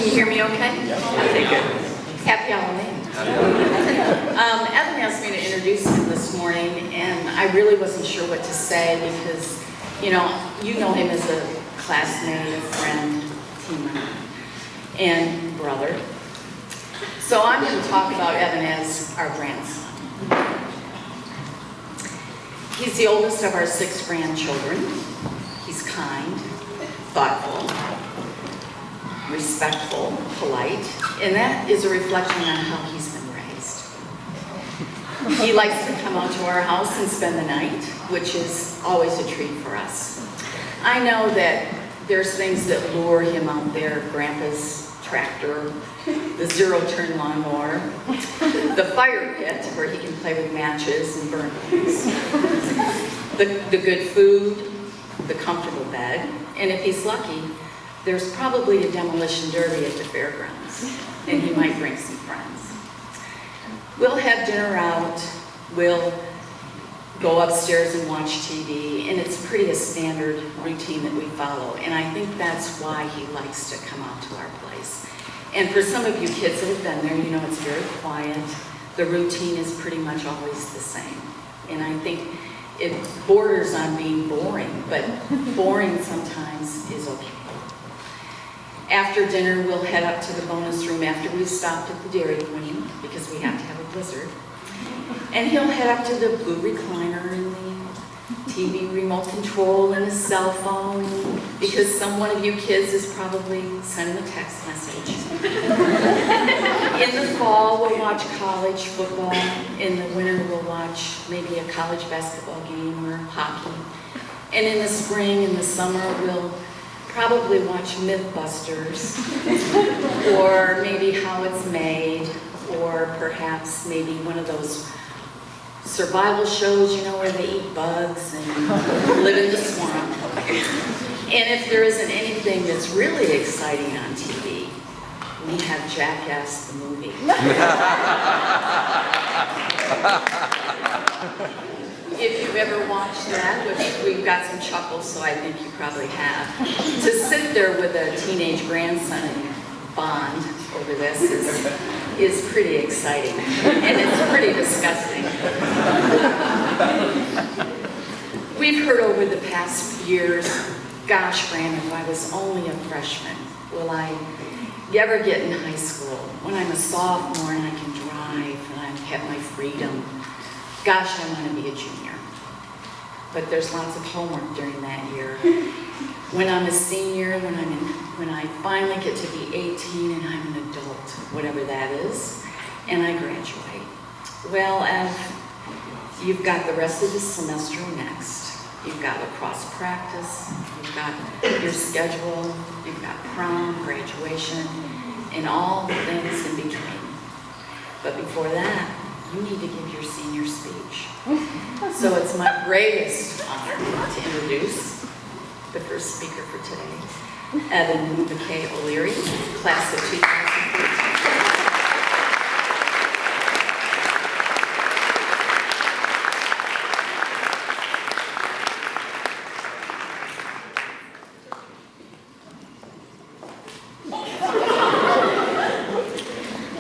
Can you hear me okay? Yeah. Okay, good. Happy Halloween. Evan asked me to introduce him this morning, and I really wasn't sure what to say because, you know him as a classmate, a friend, team member, and brother. So I'm going to talk about Evan as our grandson. He's the oldest of our 6 grandchildren. He's kind, thoughtful, respectful, polite, and that is a reflection on how he's been raised. He likes to come out to our house and spend the night, which is always a treat for us. I know that there's things that lure him out there, Grandpa's tractor, the zero-turn lawnmower, the fire pit where he can play with matches and burn things, the good food, the comfortable bed, and if he's lucky, there's probably a demolition derby at the fairgrounds, and he might bring some friends. We'll have dinner out, we'll go upstairs and watch TV, and it's pretty a standard routine that we follow, and I think that's why he likes to come out to our place. And for some of you kids that have been there, you know it's very quiet. The routine is pretty much always the same, and I think it borders on being boring, but boring sometimes is okay. After dinner, we'll head up to the bonus room after we've stopped at the Dairy Queen, because we have to have a blizzard. And he'll head up to the blue recliner and the TV remote control and his cell phone, because one of you kids is probably sending a text message. In the fall, we'll watch college football. In the winter, we'll watch maybe a college basketball game or hockey. And in the spring and the summer, we'll probably watch Mythbusters, or maybe How It's Made, or perhaps maybe one of those survival shows, you know, where they eat bugs and live in the swamp. And if there isn't anything that's really exciting on TV, we have Jackass the movie. If you've ever watched that, which we've got some chuckles, so I think you probably have, to sit there with a teenage grandson and bond over this is pretty exciting, and it's pretty disgusting. We've heard over the past years, gosh, Graham, if I was only a freshman, will I ever get in high school? When I'm a sophomore and I can drive and I have my freedom, gosh, I want to be a junior. But there's lots of homework during that year. When I'm a senior, when I finally get to be 18 and I'm an adult, whatever that is, and I graduate. Well, you've got the rest of the semester next. You've got lacrosse practice, you've got your schedule, you've got prom, graduation, and all the things in between. But before that, you need to give your senior speech. So it's my greatest honor to introduce the first speaker for today, Evan McKay Oleary, class of 2014.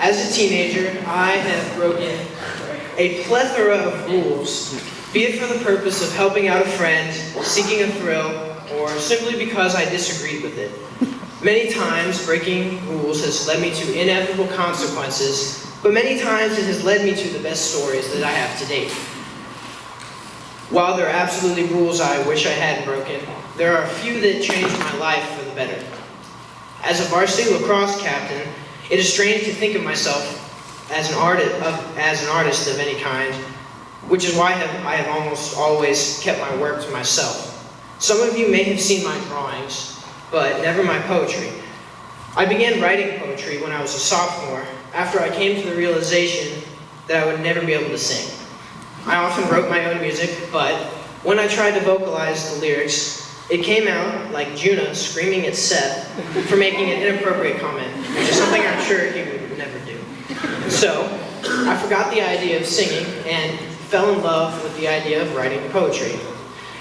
As a teenager, I have broken a plethora of rules, be it for the purpose of helping out a friend, seeking a thrill, or simply because I disagreed with it. Many times, breaking rules has led me to inevitable consequences, but many times it has led me to the best stories that I have to date. While there are absolutely rules I wish I hadn't broken, there are a few that changed my life for the better. As a varsity lacrosse captain, it is strange to think of myself as an artist of any kind, which is why I have almost always kept my work to myself. Some of you may have seen my drawings, but never my poetry. I began writing poetry when I was a sophomore, after I came to the realization that I would never be able to sing. I often wrote my own music, but when I tried to vocalize the lyrics, it came out like Juna screaming at Seth for making an inappropriate comment, which is something I'm sure he would never do. So, I forgot the idea of singing and fell in love with the idea of writing poetry.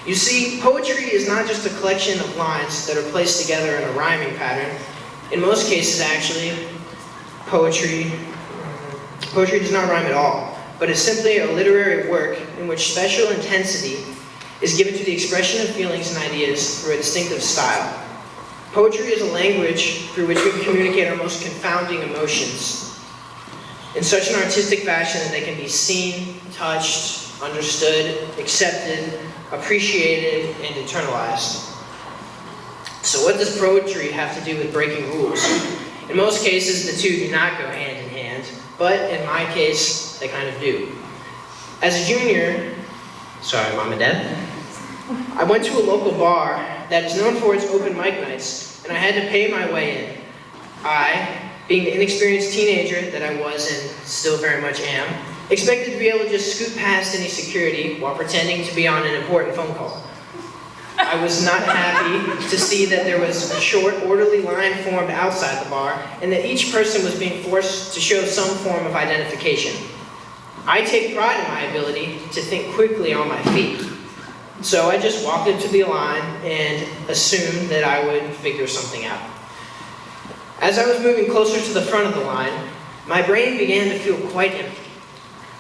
You see, poetry is not just a collection of lines that are placed together in a rhyming pattern. In most cases, actually, poetry does not rhyme at all, but is simply a literary work in which special intensity is given to the expression of feelings and ideas through a distinctive style. Poetry is a language through which we can communicate our most confounding emotions in such an artistic fashion that they can be seen, touched, understood, accepted, appreciated, and internalized. So what does poetry have to do with breaking rules? In most cases, the two do not go hand in hand, but in my case, they kind of do. As a junior, sorry, Mom and Dad, I went to a local bar that is known for its open mic nights, and I had to pay my way in. I, being the inexperienced teenager that I was and still very much am, expected to be able to just scoot past any security while pretending to be on an important phone call. I was not happy to see that there was a short, orderly line formed outside the bar, and that each person was being forced to show some form of identification. I take pride in my ability to think quickly on my feet. So I just walked up to the line and assumed that I would figure something out. As I was moving closer to the front of the line, my brain began to feel quite empty.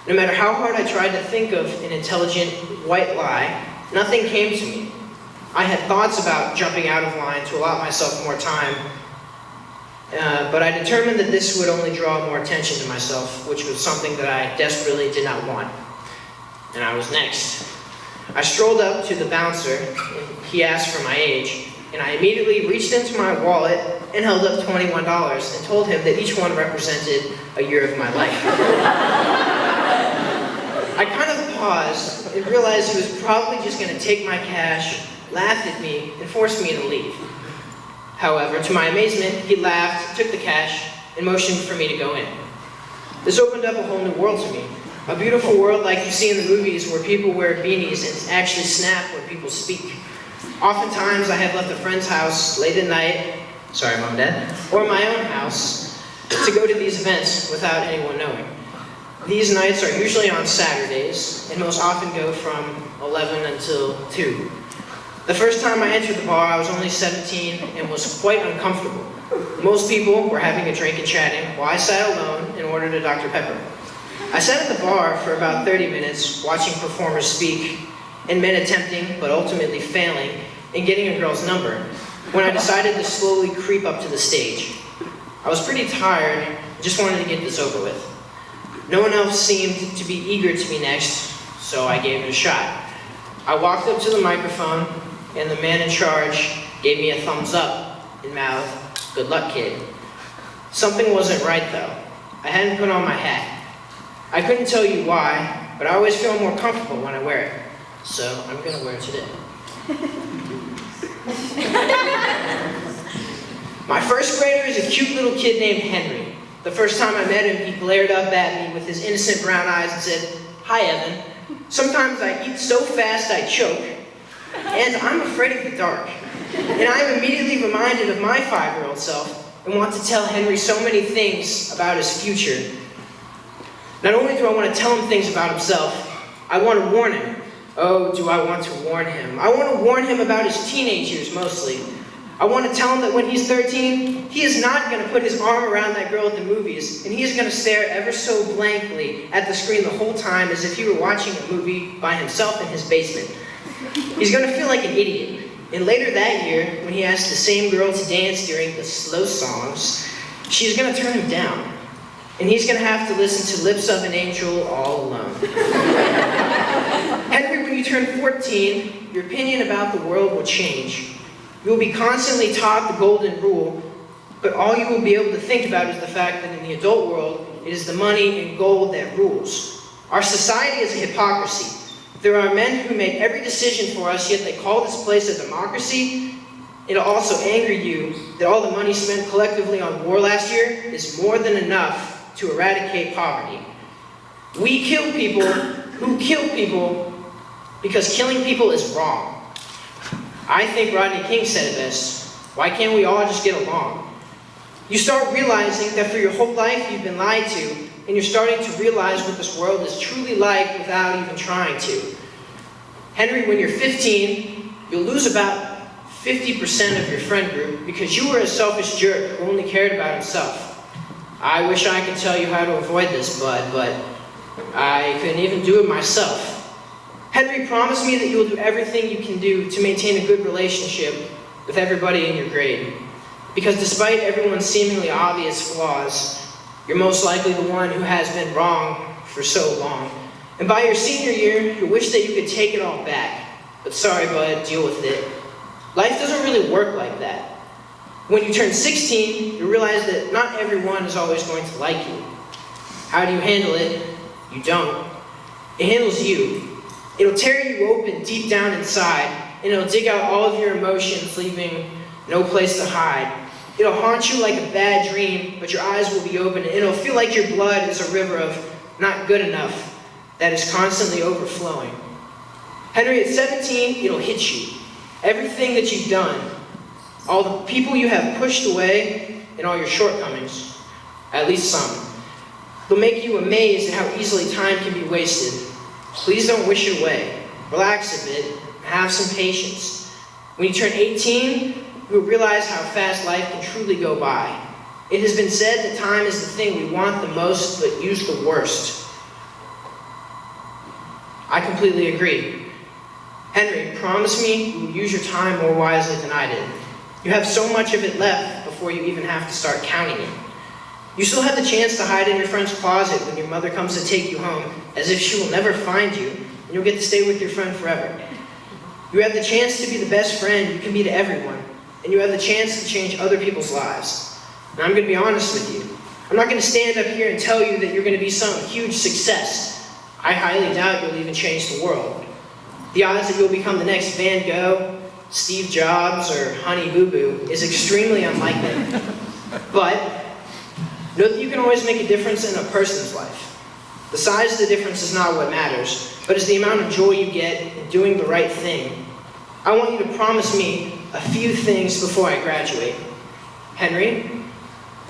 No matter how hard I tried to think of an intelligent white lie, nothing came to me. I had thoughts about jumping out of line to allot myself more time, but I determined that this would only draw more attention to myself, which was something that I desperately did not want. And I was next. I strolled up to the bouncer, and he asked for my age, and I immediately reached into my wallet and held up $21 and told him that each one represented a year of my life. I kind of paused and realized he was probably just going to take my cash, laugh at me, and force me to leave. However, to my amazement, he laughed, took the cash, and motioned for me to go in. This opened up a whole new world to me. A beautiful world like you see in the movies where people wear beanies and actually snap when people speak. Oftentimes, I have left a friend's house late at night, sorry Mom and Dad, or my own house to go to these events without anyone knowing. These nights are usually on Saturdays and most often go from 11 until 2. The first time I entered the bar, I was only 17 and was quite uncomfortable. Most people were having a drink and chatting, while I sat alone and ordered a Dr. Pepper. I sat at the bar for about 30 minutes, watching performers speak, and men attempting, but ultimately failing, in getting a girl's number, when I decided to slowly creep up to the stage. I was pretty tired, and just wanted to get this over with. No one else seemed to be eager to be next, so I gave it a shot. I walked up to the microphone, and the man in charge gave me a thumbs up and mouthed, "Good luck, kid." Something wasn't right, though. I hadn't put on my hat. I couldn't tell you why, but I always feel more comfortable when I wear it. So I'm gonna wear it today. My first grader is a cute little kid named Henry. The first time I met him, he glared up at me with his innocent brown eyes and said, "Hi, Evan. Sometimes I eat so fast I choke, and I'm afraid of the dark." And I'm immediately reminded of my 5-year-old self and want to tell Henry so many things about his future. Not only do I want to tell him things about himself, I want to warn him. Oh, do I want to warn him? I want to warn him about his teenage years, mostly. I want to tell him that when he's 13, he is not going to put his arm around that girl at the movies, and he is going to stare ever so blankly at the screen the whole time as if he were watching a movie by himself in his basement. He's going to feel like an idiot. And later that year, when he asked the same girl to dance during the slow songs, she's going to turn him down. And he's going to have to listen to Lips of an Angel all alone. Henry, when you turn 14, your opinion about the world will change. You will be constantly taught the golden rule, but all you will be able to think about is the fact that in the adult world, it is the money and gold that rules. Our society is a hypocrisy. There are men who make every decision for us, yet they call this place a democracy. It'll also anger you that all the money spent collectively on war last year is more than enough to eradicate poverty. We kill people who kill people because killing people is wrong. I think Rodney King said it best. Why can't we all just get along? You start realizing that for your whole life you've been lied to, and you're starting to realize what this world is truly like without even trying to. Henry, when you're 15, you'll lose about 50% of your friend group because you were a selfish jerk who only cared about himself. I wish I could tell you how to avoid this, bud, but I couldn't even do it myself. Henry, promise me that you will do everything you can do to maintain a good relationship with everybody in your grade. Because despite everyone's seemingly obvious flaws, you're most likely the one who has been wrong for so long. And by your senior year, you wish that you could take it all back. But sorry, bud, deal with it. Life doesn't really work like that. When you turn 16, you realize that not everyone is always going to like you. How do you handle it? You don't. It handles you. It'll tear you open deep down inside, and it'll dig out all of your emotions, leaving no place to hide. It'll haunt you like a bad dream, but your eyes will be open, and it'll feel like your blood is a river of not good enough that is constantly overflowing. Henry, at 17, it'll hit you. Everything that you've done, all the people you have pushed away, and all your shortcomings, at least some. They'll make you amazed at how easily time can be wasted. Please don't wish it away. Relax a bit, and have some patience. When you turn 18, you will realize how fast life can truly go by. It has been said that time is the thing we want the most, but use the worst. I completely agree. Henry, promise me you will use your time more wisely than I did. You have so much of it left before you even have to start counting it. You still have the chance to hide in your friend's closet when your mother comes to take you home, as if she will never find you, and you'll get to stay with your friend forever. You have the chance to be the best friend you can be to everyone, and you have the chance to change other people's lives. And I'm going to be honest with you. I'm not going to stand up here and tell you that you're going to be some huge success. I highly doubt you'll even change the world. The odds that you'll become the next Van Gogh, Steve Jobs, or Honey Boo Boo is extremely unlikely. But know that you can always make a difference in a person's life. The size of the difference is not what matters, but is the amount of joy you get in doing the right thing. I want you to promise me a few things before I graduate. Henry,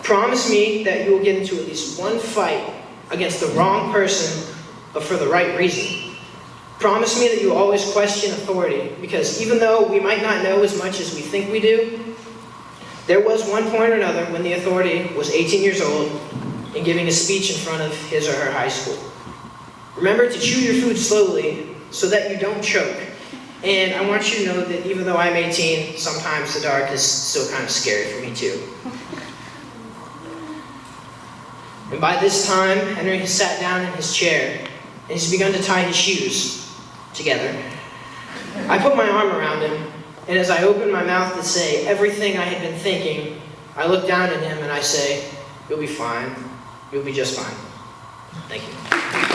promise me that you will get into at least one fight against the wrong person, but for the right reason. Promise me that you will always question authority, because even though we might not know as much as we think we do, there was one point or another when the authority was 18 years old and giving a speech in front of his or her high school. Remember to chew your food slowly so that you don't choke. And I want you to know that even though I'm 18, sometimes the dark is still kind of scary for me too. And by this time, Henry has sat down in his chair and he's begun to tie his shoes together. I put my arm around him, and as I open my mouth to say everything I had been thinking, I look down at him and I say, "You'll be fine. You'll be just fine." Thank you.